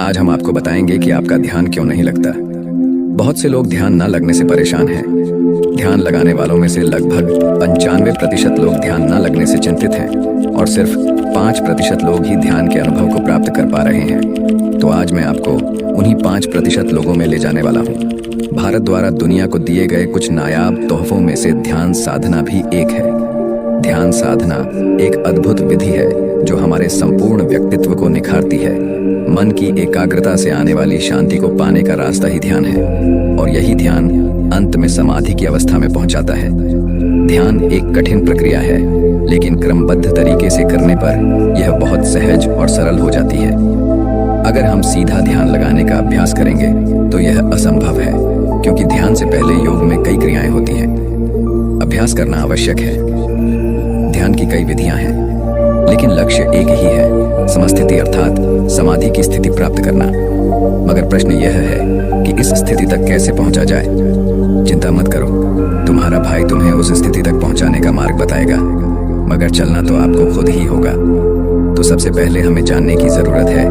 आज हम आपको बताएंगे कि आपका ध्यान क्यों नहीं लगता। बहुत से लोग ध्यान न लगने से परेशान हैं। ध्यान लगाने वालों में से लगभग 95% लोग ध्यान न लगने से चिंतित हैं और सिर्फ 5% लोग ही ध्यान के अनुभव को प्राप्त कर पा रहे हैं। तो आज मैं आपको उन्हीं 5% लोगों में ले जाने वाला हूँ। भारत द्वारा दुनिया को दिए गए कुछ नायाब तोहफों में से ध्यान साधना भी एक है। ध्यान साधना एक अद्भुत विधि है जो हमारे संपूर्ण व्यक्तित्व को निखारती है। मन की एकाग्रता से आने वाली शांति को पाने का रास्ता ही ध्यान है और यही ध्यान अंत में समाधि की अवस्था में पहुंचाता है। ध्यान एक कठिन प्रक्रिया है, लेकिन क्रमबद्ध तरीके से करने पर यह बहुत सहज और सरल हो जाती है। अगर हम सीधा ध्यान लगाने का अभ्यास करेंगे तो यह असंभव है, क्योंकि ध्यान से पहले योग में कई क्रियाएं होती हैं। अभ्यास करना आवश्यक है। ध्यान की कई विधियां हैं, लेकिन लक्ष्य एक ही है, समस्थिति अर्थात समाधि की स्थिति प्राप्त करना। मगर प्रश्न यह है कि इस स्थिति तक कैसे पहुंचा जाए। चिंता मत करो, तुम्हारा भाई तुम्हें उस स्थिति तक पहुंचाने का मार्ग बताएगा, मगर चलना तो आपको खुद ही होगा। तो सबसे पहले हमें जानने की जरूरत है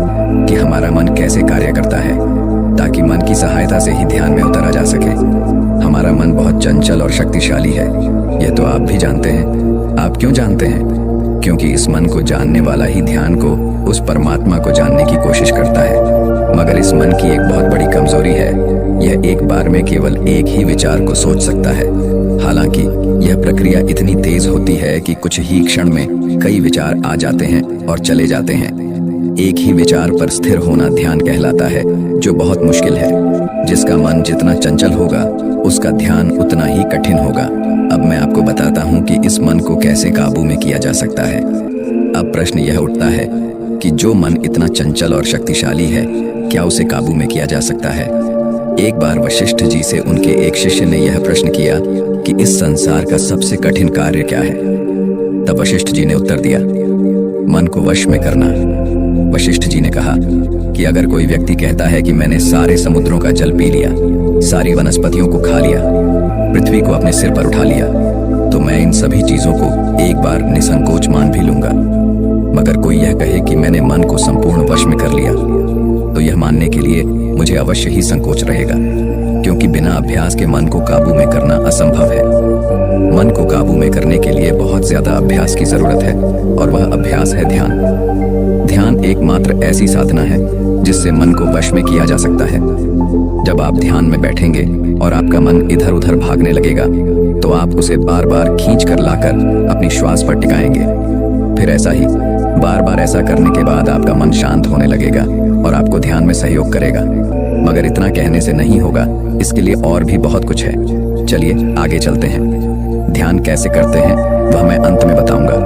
कि हमारा मन कैसे कार्य करता है, ताकि मन की सहायता से ही ध्यान में उतरा जा सके। हमारा मन बहुत चंचल और शक्तिशाली है, यह तो आप भी जानते हैं। आप क्यों जानते हैं? क्योंकि इस मन को जानने वाला ही ध्यान को, उस परमात्मा को जानने की कोशिश करता है। मगर इस मन की एक बहुत बड़ी कमजोरी है, यह एक बार में केवल एक ही विचार को सोच सकता है। हालांकि यह प्रक्रिया इतनी तेज होती है कि कुछ ही क्षण में कई विचार आ जाते हैं और चले जाते हैं। एक ही विचार पर स्थिर होना ध्यान कहलाता है, जो बहुत मुश्किल है। जिसका मन जितना चंचल होगा, उसका ध्यान उतना ही कठिन होगा। अब मैं आपको बताता हूँ कि इस मन को कैसे काबू में किया जा सकता है। अब प्रश्न यह उठता है कि जो मन इतना चंचल और शक्तिशाली है, क्या उसे काबू में किया जा सकता है? एक बार वशिष्ठ जी से उनके एक शिष्य ने यह प्रश्न किया कि इस संसार का सबसे कठिन कार्य क्या है? तब वशिष्ठ जी ने उत्तर दिया, मन को वश में करना। वशिष्ठ जी ने कहा कि अगर कोई व्यक्ति कहता है कि मैंने सारे समुद्रों का जल पी लिया, सारी वनस्पतियों को खा लिया, पृथ्वी को अपने सिर पर उठा लिया, तो मैं इन सभी चीजों को एक बार निसंकोच मान भी लूंगा। मगर कोई यह कहे कि मैंने मन को संपूर्ण वश में कर लिया, तो यह मानने के लिए मुझे अवश्य ही संकोच रहेगा, क्योंकि बिना अभ्यास के मन को काबू में करना असंभव है। मन को काबू में करने के लिए बहुत ज्यादा अभ्यास की जरूरत है, और वह अभ्यास है ध्यान। ध्यान एकमात्र ऐसी साधना है जिससे मन को वश में किया जा सकता है। जब आप ध्यान में बैठेंगे और आपका मन इधर उधर भागने लगेगा, तो आप उसे बार बार खींच कर लाकर अपनी श्वास पर टिकाएंगे। फिर ऐसा ही बार बार ऐसा करने के बाद आपका मन शांत होने लगेगा और आपको ध्यान में सहयोग करेगा। मगर इतना कहने से नहीं होगा, इसके लिए और भी बहुत कुछ है। चलिए आगे चलते हैं। ध्यान कैसे करते हैं वह मैं अंत में बताऊंगा।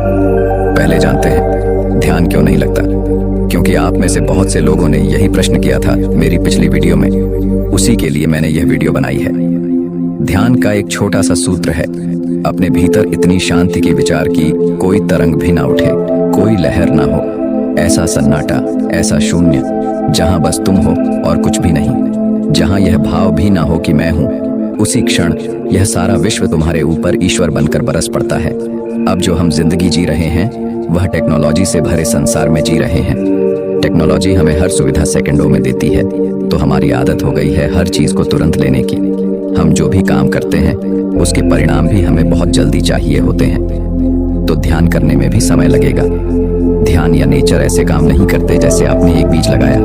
पहले जानते हैं ध्यान क्यों नहीं लगता। क्योंकि आप में से बहुत से लोगों ने यही प्रश्न किया था मेरी पिछली वीडियो में, उसी के लिए मैंने यह वीडियो बनाई है। ध्यान का एक छोटा सा सूत्र है, अपने भीतर इतनी शांति के विचार की कोई तरंग भी ना उठे, कोई लहर ना हो, ऐसा सन्नाटा, ऐसा शून्य, जहां बस तुम हो और कुछ भी नहीं, जहां यह भाव भी ना हो कि मैं हूं। उसी क्षण यह सारा विश्व तुम्हारे ऊपर ईश्वर बनकर बरस पड़ता है। अब जो हम जिंदगी जी रहे हैं, वह टेक्नोलॉजी से भरे संसार में जी रहे हैं। टेक्नोलॉजी हमें हर सुविधा सेकंडों में देती है, तो हमारी आदत हो गई है हर चीज को तुरंत लेने की। हम जो भी काम करते हैं, उसके परिणाम भी हमें बहुत जल्दी चाहिए होते हैं, तो ध्यान करने में भी समय लगेगा। ध्यान या नेचर ऐसे काम नहीं करते जैसे आपने एक बीज लगाया,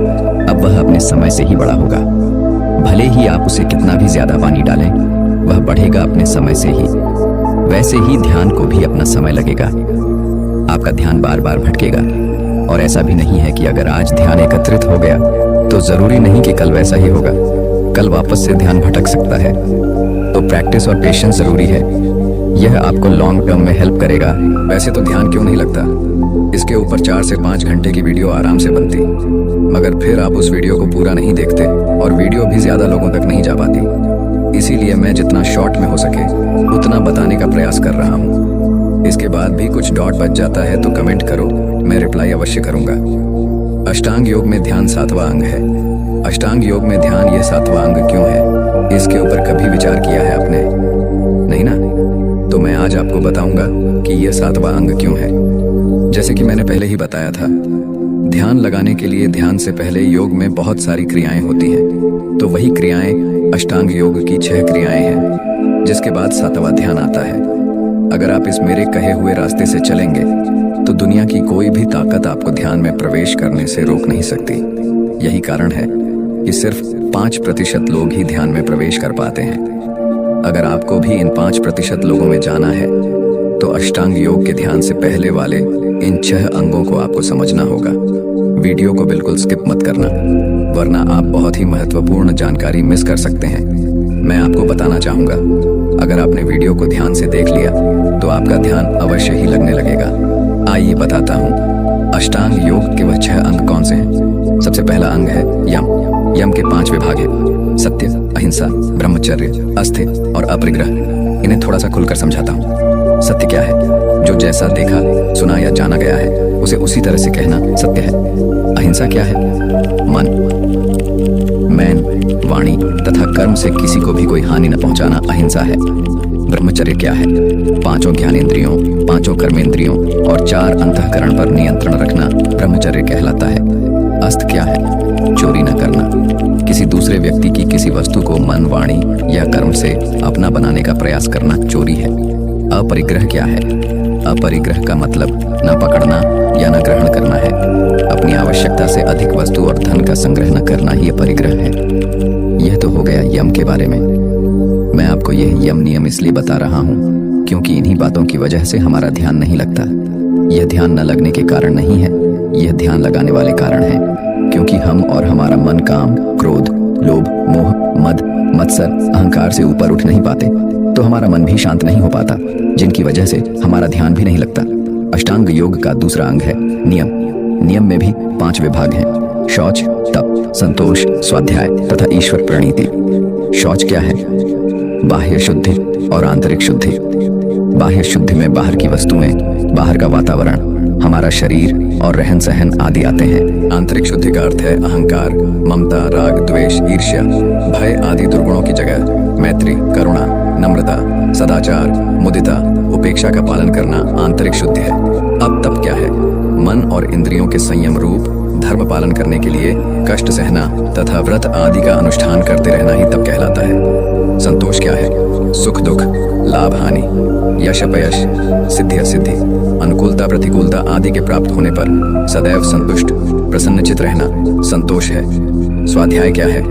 अब वह अपने समय से ही बड़ा होगा। भले ही आप उसे कितना भी ज्यादा पानी डालें, वह बढ़ेगा अपने समय से ही। वैसे ही ध्यान को भी अपना समय लगेगा। आपका ध्यान बार बार भटकेगा, और ऐसा भी नहीं है कि अगर आज ध्यान एकत्रित हो गया तो जरूरी नहीं कि कल वैसा ही होगा। कल वापस से ध्यान भटक सकता है। तो प्रैक्टिस और पेशेंस जरूरी है। यह आपको लॉन्ग टर्म में हेल्प करेगा। वैसे तो ध्यान क्यों नहीं लगता, इसके ऊपर 4 से 5 घंटे की वीडियो आराम से बनती, मगर फिर आप उस वीडियो को पूरा नहीं देखते और वीडियो भी ज्यादा लोगों तक नहीं जा पाती। इसीलिए मैं जितना शॉर्ट में हो सके उतना बताने का प्रयास कर रहा हूँ। इसके बाद भी कुछ डॉट बच जाता है तो कमेंट करो, मैं रिप्लाई अवश्य करूंगा। अष्टांग योग में ध्यान 7वां अंग है। अष्टांग योग में ध्यान ये 7वां अंग क्यों है, इसके ऊपर कभी विचार किया है आपने? नहीं ना? तो मैं आज आपको बताऊंगा कि यह 7वां अंग क्यों है। जैसे कि मैंने पहले ही बताया था, ध्यान लगाने के लिए ध्यान से पहले योग में बहुत सारी क्रियाएं होती हैं। तो वही क्रियाएं अष्टांग योग की 6 क्रियाएं हैं, जिसके बाद 7वां ध्यान आता है। अगर आप इस मेरे कहे हुए रास्ते से चलेंगे तो दुनिया की कोई भी ताकत आपको ध्यान में प्रवेश करने से रोक नहीं सकती। यही कारण है कि सिर्फ 5% लोग ही ध्यान में प्रवेश कर पाते हैं। अगर आपको भी इन 5% लोगों में जाना है तो अष्टांग योग के ध्यान से पहले वाले इन 6 अंगों को आपको समझना होगा। वीडियो को बिल्कुल स्किप मत करना, वरना आप बहुत ही महत्वपूर्ण जानकारी मिस कर सकते हैं। मैं आपको बताना चाहूंगा, अगर आपने वीडियो को ध्यान से देख लिया तो आपका ध्यान अवश्य ही लगने लगेगा। आइए बताता हूँ अष्टांग योग के वह 6 अंग कौन से हैं। सबसे पहला अंग है यम। यम के 5 विभाग हैं: सत्य, अहिंसा, ब्रह्मचर्य, अस्थिर और अपरिग्रह। इन्हें थोड़ा सा खुलकर समझाता हूँ। सत्य क्या है? जो जैसा देखा, सुना या जाना गया है उसे उसी तरह से कहना सत्य है। अहिंसा क्या है? मन, मैन, वाणी तथा कर्म से किसी को भी कोई हानि न पहुंचाना अहिंसा है। ब्रह्मचर्य क्या है? 5 ज्ञानेंद्रियों, 5 कर्मेंद्रियों और 4 अंतःकरण पर नियंत्रण रखना ब्रह्मचर्य कहलाता है। अस्त क्या है? चोरी न करना। किसी दूसरे व्यक्ति की किसी वस्तु को मन, वाणी या कर्म से अपना बनाने का प्रयास करना चोरी है। अपरिग्रह क्या है? अपरिग्रह का मतलब न पकड़ना या न ग्रहण करना है। अपनी आवश्यकता से अधिक वस्तु और धन का संग्रह न करना ही अपरिग्रह है। यह तो हो गया यम के बारे में। मैं आपको यह यम नियम इसलिए बता रहा हूँ क्योंकि इन्हीं बातों की वजह से हमारा ध्यान नहीं लगता। यह ध्यान न लगने के कारण नहीं है, यह ध्यान लगाने वाले कारण है। क्योंकि हम और हमारा मन काम, क्रोध, लोभ, मोह, मद, मत्सर, अहंकार से ऊपर उठ नहीं पाते, तो हमारा मन भी शांत नहीं हो पाता, जिनकी वजह से हमारा ध्यान भी नहीं लगता। अष्टांग योग का दूसरा अंग है नियम। नियम में भी 5 विभाग हैं: शौच, तप, संतोष, स्वाध्याय तथा ईश्वर प्रणीति। शौच क्या है? बाह्य शुद्धि और आंतरिक शुद्धि। बाह्य शुद्धि में बाहर की वस्तुएं, बाहर का वातावरण, हमारा शरीर और रहन सहन आदि आते हैं। आंतरिक शुद्धि का अर्थ है अहंकार, ममता, राग, द्वेष, ईर्ष्या, भय आदि दुर्गुणों की जगह मैत्री, करुणा, नम्रता, सदाचार, मुदिता, उपेक्षा का पालन करना आंतरिक शुद्धि है। अब तप क्या है? मन और इंद्रियों के संयम रूप धर्म पालन करने के लिए कष्ट सहना तथा व्रत आदि का अनुष्ठान करते रहना ही तप कहलाता है। संतोष क्या है? सुख दुख, लाभ हानि, यश अपयश, सिद्धि असिद्धि, अनुकूलता प्रतिकूलता आदि के प्राप्त होने पर सदैव संतुष्ट, प्रसन्नचित रहना संतोष है। स्वाध्याय क्या है?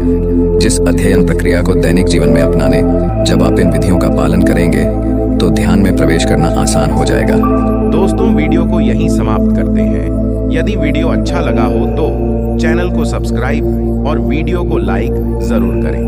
जिस अध्ययन प्रक्रिया को दैनिक जीवन में अपनाने जब आप इन विधियों का पालन करेंगे तो ध्यान में प्रवेश करना आसान हो जाएगा। दोस्तों, वीडियो को यहीं समाप्त करते हैं। यदि वीडियो अच्छा लगा हो तो चैनल को सब्सक्राइब और वीडियो को लाइक जरूर करें।